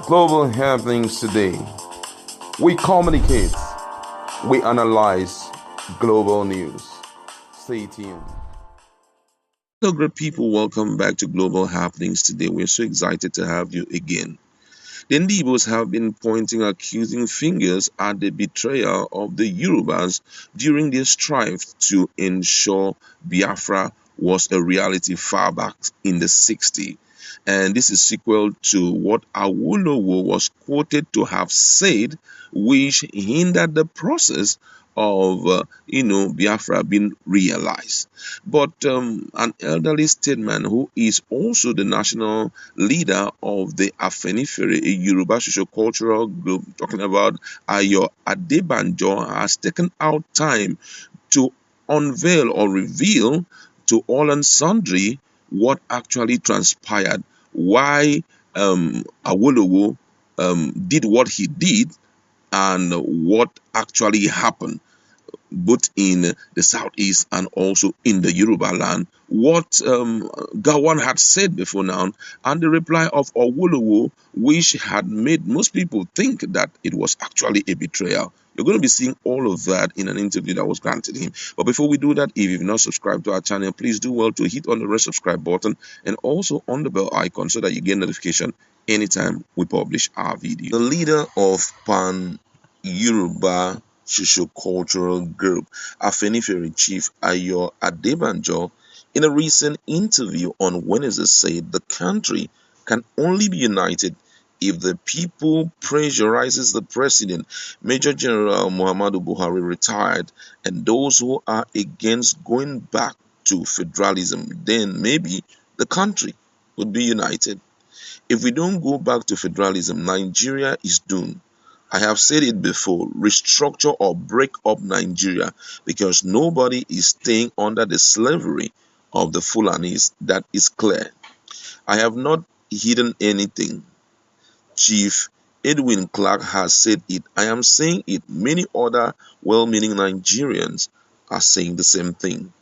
Global happenings today. We communicate, we analyze global news. Stay tuned. Hello, great people. Welcome back to Global Happenings today. We're so excited to have you again. The Ndigbos have been pointing accusing fingers at the betrayal of the Yorubas during their strife to ensure Biafra was a reality far back in the 60s. And this is sequel to what Awolowo was quoted to have said, which hindered the process of Biafra being realized. But an elderly statesman who is also the national leader of the Afenifere, a Yoruba social-cultural group, talking about Adebanjo, has taken out time to unveil or reveal to all and sundry what actually transpired, why Awolowo did what he did, and what actually happened both in the southeast and also in the Yoruba land, what Gawan had said before now, and the reply of Awolowo, which had made most people think that it was actually a betrayal. You're going to be seeing all of that in an interview that was granted him. But before we do that, if you've not subscribed to our channel, please do well to hit on the red subscribe button and also on the bell icon so that you get notification anytime we publish our video. The leader of Pan Yoruba socio-cultural group, Afenifere Chief Adebanjo, in a recent interview on Wednesday said the country can only be united if the people pressurizes the president, Major General Muhammadu Buhari retired, and those who are against going back to federalism, then maybe the country would be united. If we don't go back to federalism, Nigeria is doomed. I have said it before, restructure or break up Nigeria, because nobody is staying under the slavery of the Fulanis. That is clear. I have not hidden anything. Chief Edwin Clark has said it. I am saying it. Many other well-meaning Nigerians are saying the same thing.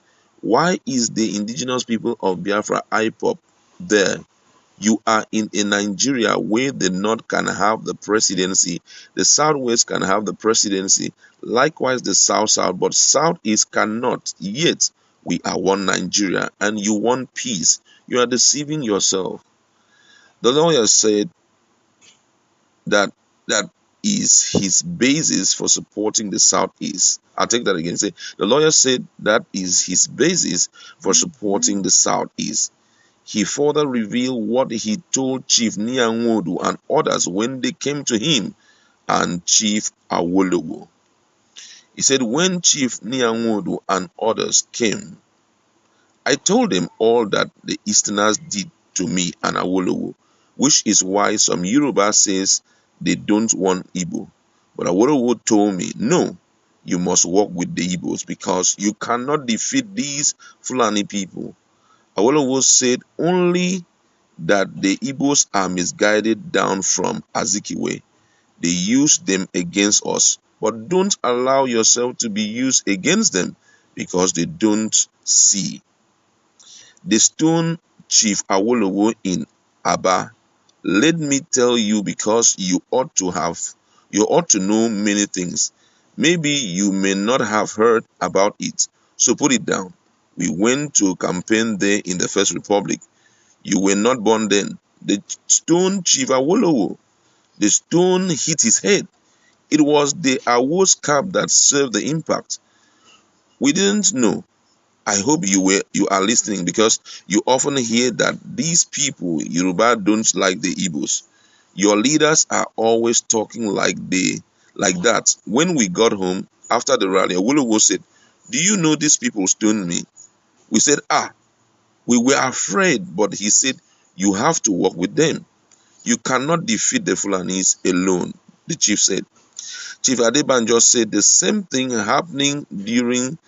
Why is the indigenous people of Biafra IPOB there? You are in a Nigeria where the North can have the presidency, the Southwest can have the presidency, likewise the South, but Southeast cannot. Yet, we are one Nigeria, and you want peace. You are deceiving yourself. The lawyer said that is his basis for supporting the Southeast. I'll take that again. Say the lawyer said that is his basis for supporting the Southeast. He further revealed what he told Chief Nyanwodu and others when they came to him and Chief Awolowo. He said, when Chief Nyanwodu and others came, I told them all that the Easterners did to me and Awolowo, which is why some Yoruba says they don't want Igbo. But Awolowo told me, no, you must work with the Igbos because you cannot defeat these Fulani people. Awolowo said only that the Igbos are misguided down from Azikiwe. They use them against us, but don't allow yourself to be used against them because they don't see. They stoned Chief Awolowo in Aba. Let me tell you, because you ought to know many things. Maybe you may not have heard about it, so put it down. We went to campaign there in the First Republic. You were not born then. The stone Chief Awolowo. The stone hit his head. It was the Awo's cap that served the impact. We didn't know. I hope you are listening, because you often hear that these people, Yoruba, don't like the Igbos. Your leaders are always talking like that. When we got home after the rally, Awolowo said, do you know these people stoned me? We said, we were afraid, but he said, you have to work with them. You cannot defeat the Fulanis alone, the chief said. Chief Adebanjo said the same thing happening during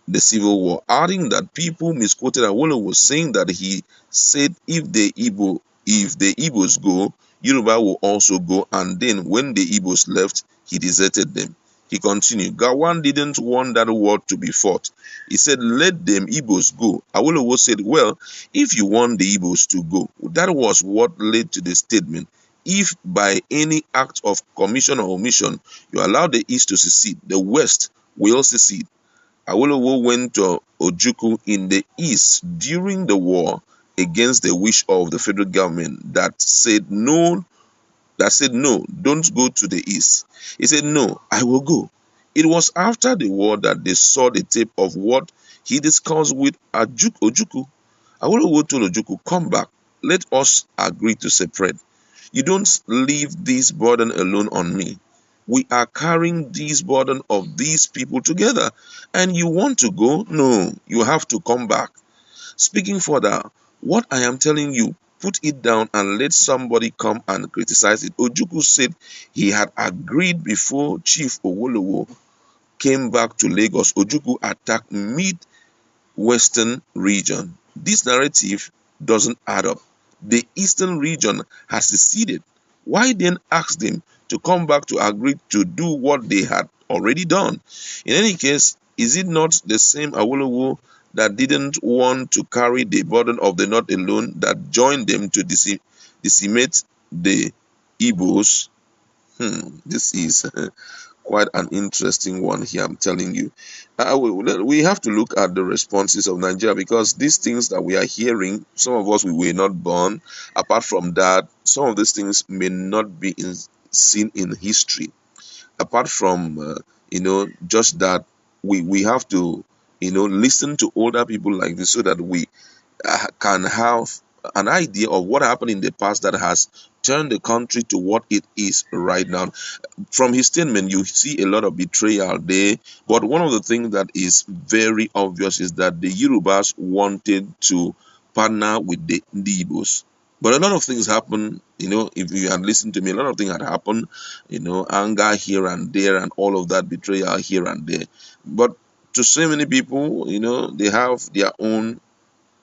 the Civil War, adding that people misquoted Awolowo, saying that he said if the Igbos go, Yoruba will also go, and then when the Igbos left, he deserted them. He continued, Gawan didn't want that war to be fought. He said, let them Igbos go. Awolowo said, well, if you want the Igbos to go, that was what led to the statement. if by any act of commission or omission you allow the East to secede, the West will secede. Awolowo went to Ojukwu in the East during the war against the wish of the federal government that said no, don't go to the East. He said, no, I will go. It was after the war that they saw the tape of what he discussed with Ojukwu. Awolowo told Ojukwu, come back, let us agree to separate. You don't leave this burden alone on me. We are carrying this burden of these people together. And you want to go? No, you have to come back. Speaking further, what I am telling you, put it down and let somebody come and criticize it. Ojukwu said he had agreed before Chief Awolowo came back to Lagos. Ojukwu attacked mid-western region. This narrative doesn't add up. The eastern region has seceded. Why then ask them to come back to agree to do what they had already done? In any case, is it not the same Awolowo that didn't want to carry the burden of the North alone that joined them to decimate the Igbos? This is quite an interesting one here, I'm telling you. We have to look at the responses of Nigeria, because these things that we are hearing, some of us we were not born. Apart from that, some of these things may not be seen in history. Apart from just that, we have to listen to older people like this, so that we can have an idea of what happened in the past that has turned the country to what it is right now. From his statement, you see a lot of betrayal there. But one of the things that is very obvious is that the Yorubas wanted to partner with the Ndigbos. But a lot of things happen, if you had listened to me, a lot of things had happened, anger here and there and all of that, betrayal here and there. But to so many people, they have their own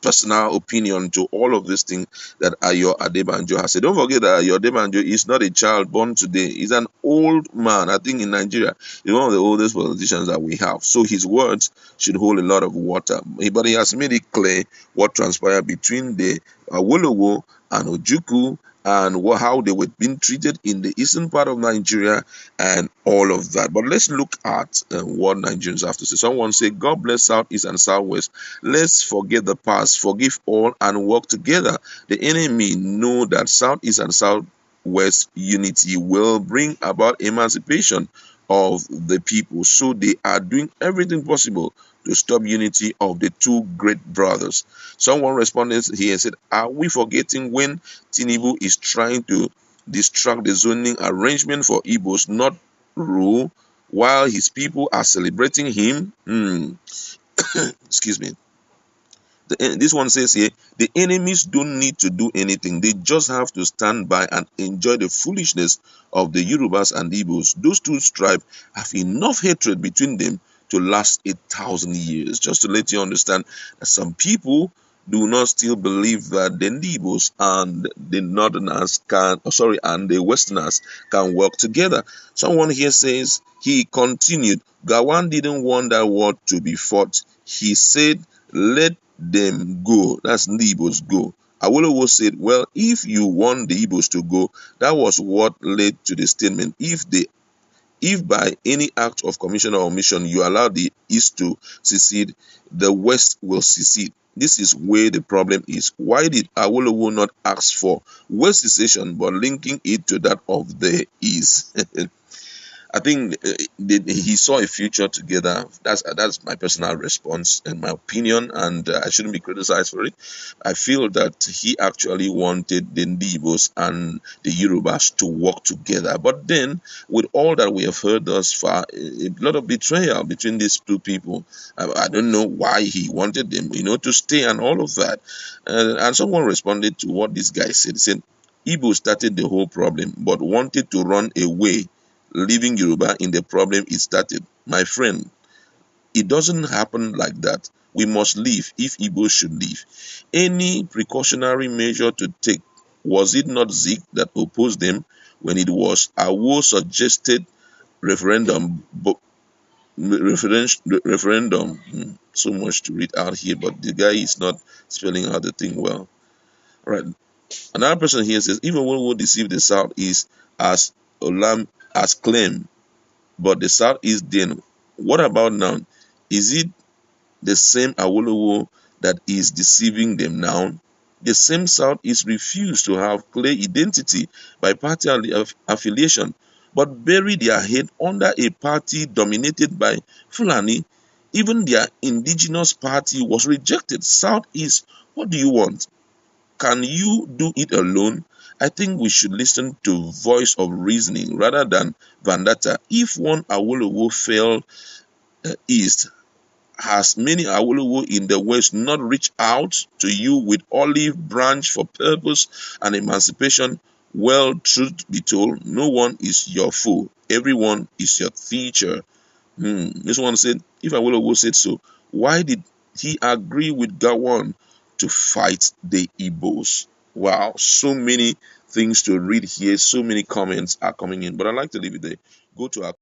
personal opinion to all of these things that Ayo Adebanjo has said. Don't forget that Ayo Adebanjo is not a child born today. He's an old man. I think in Nigeria, he's one of the oldest politicians that we have. So his words should hold a lot of water. But he has made it clear what transpired between the Awolowo and Ojukwu, and how they were being treated in the eastern part of Nigeria and all of that. But let's look at what Nigerians have to say. Someone say, God bless Southeast and Southwest. Let's forget the past, forgive all, and work together. The enemy know that Southeast and Southwest unity will bring about emancipation of the people. So they are doing everything possible to stop unity of the two great brothers. Someone responded here and said, are we forgetting when Tinubu is trying to distract the zoning arrangement for Igbos not rule, while his people are celebrating him? Excuse me. This one says here, the enemies don't need to do anything. They just have to stand by and enjoy the foolishness of the Yorubas and Igbos. Those two tribes have enough hatred between them to last 1,000 years. Just to let you understand that some people do not still believe that the Igbos and the Northerners and the Westerners can work together. Someone here says, he continued, Gawan didn't want that war to be fought. He said, let them go. That's Ndigbos go. Awolowo said, well, if you want the Igbos to go, that was what led to the statement. If by any act of commission or omission you allow the East to secede, the West will secede. This is where the problem is. Why did Awolowo not ask for West secession but linking it to that of the East? I think he saw a future together. That's my personal response and my opinion, and I shouldn't be criticized for it. I feel that he actually wanted the Ndigbos and the Yorubas to work together. But then, with all that we have heard thus far, a lot of betrayal between these two people. I don't know why he wanted them, to stay and all of that. And someone responded to what this guy said. He said, Igbo started the whole problem, but wanted to run away, leaving Yoruba in the problem it started. My friend, it doesn't happen like that. We must leave if Igbo should leave. Any precautionary measure to take, was it not Zik that opposed them when it was Awo suggested referendum? So much to read out here, but the guy is not spelling out the thing well. All right. Another person here says, if Awolowo deceived the Southeast as Olam as claimed, but the Southeast then, what about now? Is it the same Awolowo that is deceiving them now? The same Southeast refused to have clear identity by party affiliation, but bury their head under a party dominated by Fulani. Even their indigenous party was rejected. Southeast, what do you want? Can you do it alone? I think we should listen to voice of reasoning rather than vendetta. If one Awolowo fell east, has many Awolowo in the West not reached out to you with olive branch for purpose and emancipation? Well, truth be told, no one is your foe. Everyone is your teacher. This one said, if Awolowo said so, why did he agree with Gawan to fight the Igbos? Wow, so many things to read here. So many comments are coming in, but I'd like to leave it there. Go to our